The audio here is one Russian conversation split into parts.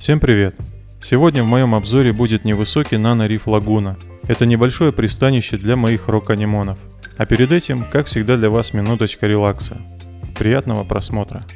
Всем привет! Сегодня в моем обзоре будет невысокий нано-риф Лагуна. Это небольшое пристанище для моих рок-анимонов. А перед этим, как всегда, для вас минуточка релакса. Приятного просмотра!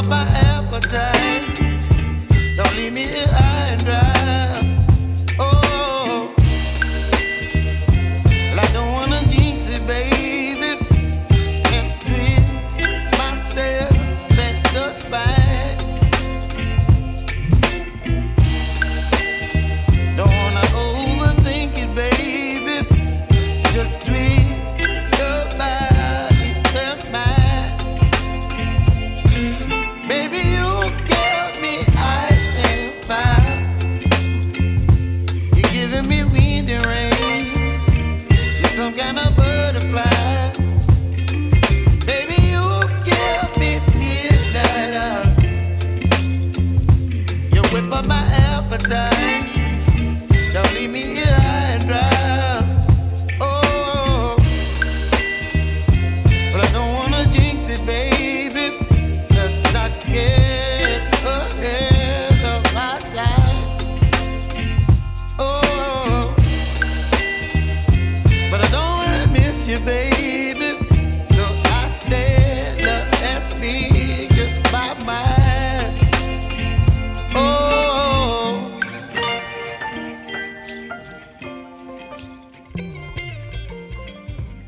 My appetite, don't leave me here high and dry. Oh, well, I don't wanna jinx it, baby, and twist myself at the spine. Don't wanna overthink it, baby, it's just twist your body and mine. Don't leave me here high and dry. Oh, but I don't wanna jinx it, baby. Let's not get ahead of my time. Oh, but I don't wanna miss you, baby. So I stand up and speak just my mind. Oh.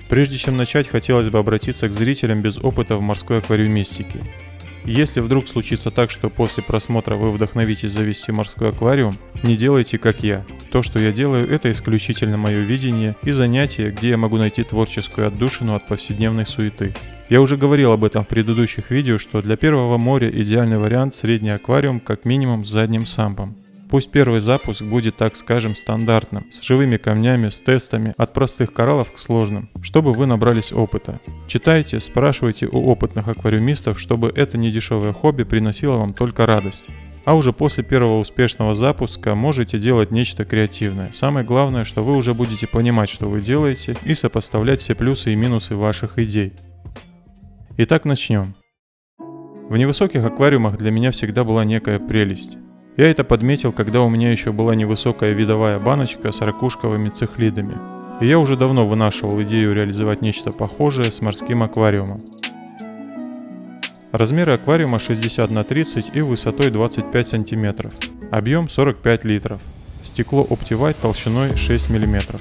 Прежде чем начать, хотелось бы обратиться к зрителям без опыта в морской аквариумистике. Если вдруг случится так, что после просмотра вы вдохновитесь завести морской аквариум, не делайте как я. То, что я делаю, это исключительно мое видение и занятие, где я могу найти творческую отдушину от повседневной суеты. Я уже говорил об этом в предыдущих видео, что для первого моря идеальный вариант средний аквариум как минимум с задним сампом. Пусть первый запуск будет, так скажем, стандартным, с живыми камнями, с тестами, от простых кораллов к сложным, чтобы вы набрались опыта. Читайте, спрашивайте у опытных аквариумистов, чтобы это недешевое хобби приносило вам только радость. А уже после первого успешного запуска можете делать нечто креативное. Самое главное, что вы уже будете понимать, что вы делаете, и сопоставлять все плюсы и минусы ваших идей. Итак, начнем. В невысоких аквариумах для меня всегда была некая прелесть. Я это подметил, когда у меня еще была невысокая видовая баночка с ракушковыми цихлидами. И я уже давно вынашивал идею реализовать нечто похожее с морским аквариумом. Размеры аквариума 60 на 30 и высотой 25 см. Объем 45 литров. Стекло OptiWhite толщиной 6 мм.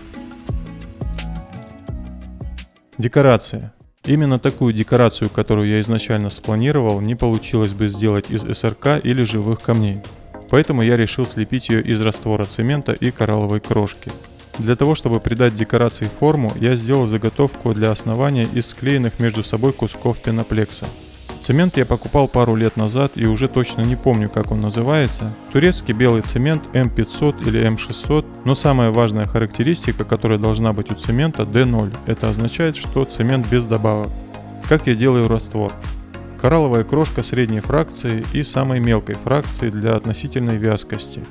Декорация. Именно такую декорацию, которую я изначально спланировал, не получилось бы сделать из СРК или живых камней. Поэтому я решил слепить ее из раствора цемента и коралловой крошки. Для того, чтобы придать декорации форму, я сделал заготовку для основания из склеенных между собой кусков пеноплекса. Цемент я покупал пару лет назад и уже точно не помню, как он называется. Турецкий белый цемент М500 или М600, но самая важная характеристика, которая должна быть у цемента, D0. Это означает, что цемент без добавок. Как я делаю раствор? Коралловая крошка средней фракции и самой мелкой фракции для относительной вязкости.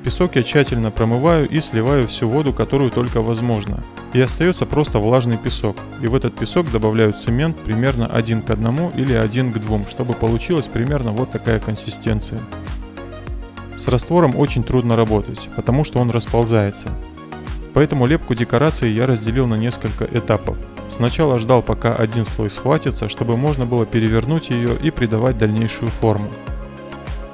Песок я тщательно промываю и сливаю всю воду, которую только возможно. И остается просто влажный песок. И в этот песок добавляю цемент примерно 1 к 1 или 1 к 2, чтобы получилась примерно вот такая консистенция. С раствором очень трудно работать, потому что он расползается. Поэтому лепку декорации я разделил на несколько этапов. Сначала ждал, пока один слой схватится, чтобы можно было перевернуть ее и придавать дальнейшую форму.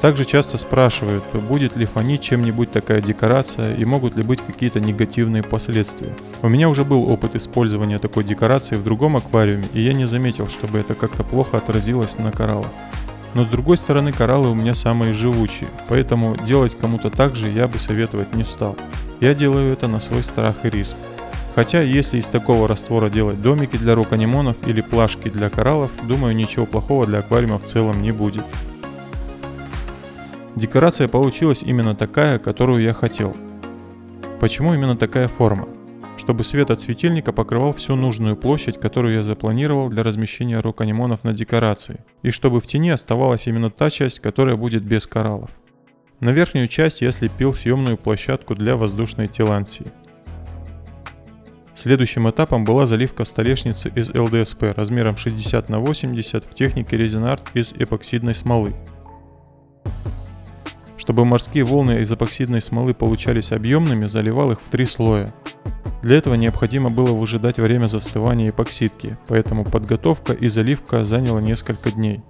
Также часто спрашивают, будет ли фонить чем-нибудь такая декорация и могут ли быть какие-то негативные последствия. У меня уже был опыт использования такой декорации в другом аквариуме, и я не заметил, чтобы это как-то плохо отразилось на кораллах. Но с другой стороны, кораллы у меня самые живучие, поэтому делать кому-то так же я бы советовать не стал. Я делаю это на свой страх и риск. Хотя, если из такого раствора делать домики для роканемонов или плашки для кораллов, думаю, ничего плохого для аквариума в целом не будет. Декорация получилась именно такая, которую я хотел. Почему именно такая форма? Чтобы свет от светильника покрывал всю нужную площадь, которую я запланировал для размещения роканемонов на декорации, и чтобы в тени оставалась именно та часть, которая будет без кораллов. На верхнюю часть я слепил съемную площадку для воздушной телансии. Следующим этапом была заливка столешницы из ЛДСП размером 60 на 80 в технике резинарт из эпоксидной смолы. Чтобы морские волны из эпоксидной смолы получались объемными, заливал их в 3 слоя. Для этого необходимо было выжидать время застывания эпоксидки, поэтому подготовка и заливка заняла несколько дней.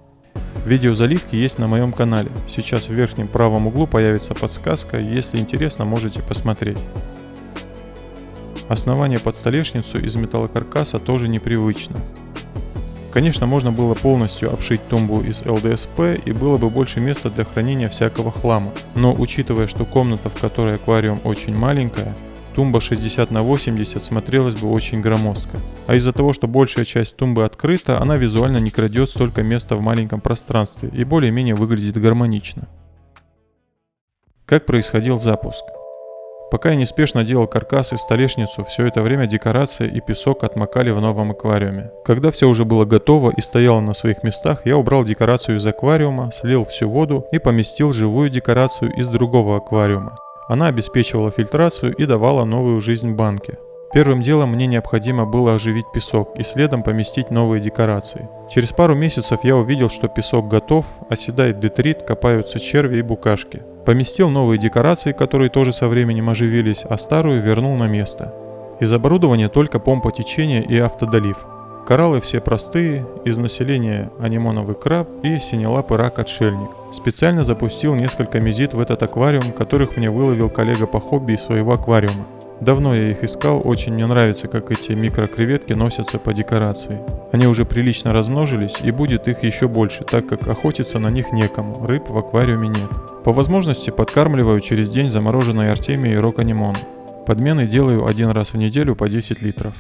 Видео заливки есть на моем канале. Сейчас в верхнем правом углу появится подсказка, если интересно, можете посмотреть. Основание под столешницу из металлокаркаса тоже непривычно. Конечно, можно было полностью обшить тумбу из ЛДСП и было бы больше места для хранения всякого хлама. Но учитывая, что комната, в которой аквариум очень маленькая, тумба 60 на 80 смотрелась бы очень громоздко. А из-за того, что большая часть тумбы открыта, она визуально не крадет столько места в маленьком пространстве и более-менее выглядит гармонично. Как происходил запуск? Пока я неспешно делал каркас и столешницу, все это время декорация и песок отмокали в новом аквариуме. Когда все уже было готово и стояло на своих местах, я убрал декорацию из аквариума, слил всю воду и поместил живую декорацию из другого аквариума. Она обеспечивала фильтрацию и давала новую жизнь банке. Первым делом мне необходимо было оживить песок и следом поместить новые декорации. Через пару месяцев я увидел, что песок готов, оседает детрит, копаются черви и букашки. Поместил новые декорации, которые тоже со временем оживились, а старую вернул на место. Из оборудования только помпа течения и автодолив. Кораллы все простые, из населения анемоновый краб и синелапый рак-отшельник. Специально запустил несколько мезит в этот аквариум, которых мне выловил коллега по хобби из своего аквариума. Давно я их искал, очень мне нравится, как эти микрокреветки носятся по декорации. Они уже прилично размножились и будет их еще больше, так как охотиться на них некому, рыб в аквариуме нет. По возможности подкармливаю через день замороженной артемией роканемон. Подмены делаю один раз в неделю по 10 литров.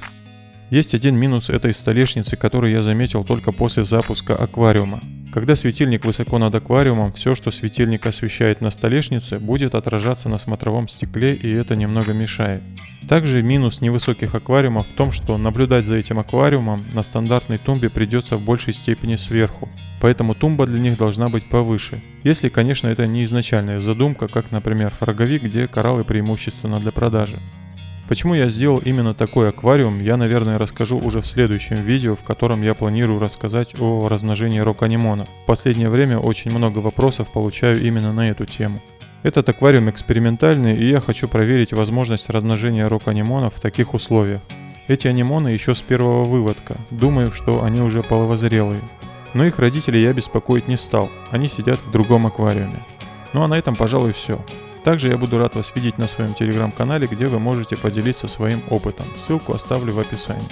Есть один минус этой столешницы, который я заметил только после запуска аквариума. Когда светильник высоко над аквариумом, все, что светильник освещает на столешнице, будет отражаться на смотровом стекле, и это немного мешает. Также минус невысоких аквариумов в том, что наблюдать за этим аквариумом на стандартной тумбе придется в большей степени сверху, поэтому тумба для них должна быть повыше. Если, конечно, это не изначальная задумка, как, например, фраговик, где кораллы преимущественно для продажи. Почему я сделал именно такой аквариум, я, наверное, расскажу уже в следующем видео, в котором я планирую рассказать о размножении роканемонов. В последнее время очень много вопросов получаю именно на эту тему. Этот аквариум экспериментальный, и я хочу проверить возможность размножения роканемонов в таких условиях. Эти анемоны еще с первого выводка, думаю, что они уже половозрелые. Но их родителей я беспокоить не стал, они сидят в другом аквариуме. Ну а на этом, пожалуй, все. Также я буду рад вас видеть на своем телеграм-канале, где вы можете поделиться своим опытом. Ссылку оставлю в описании.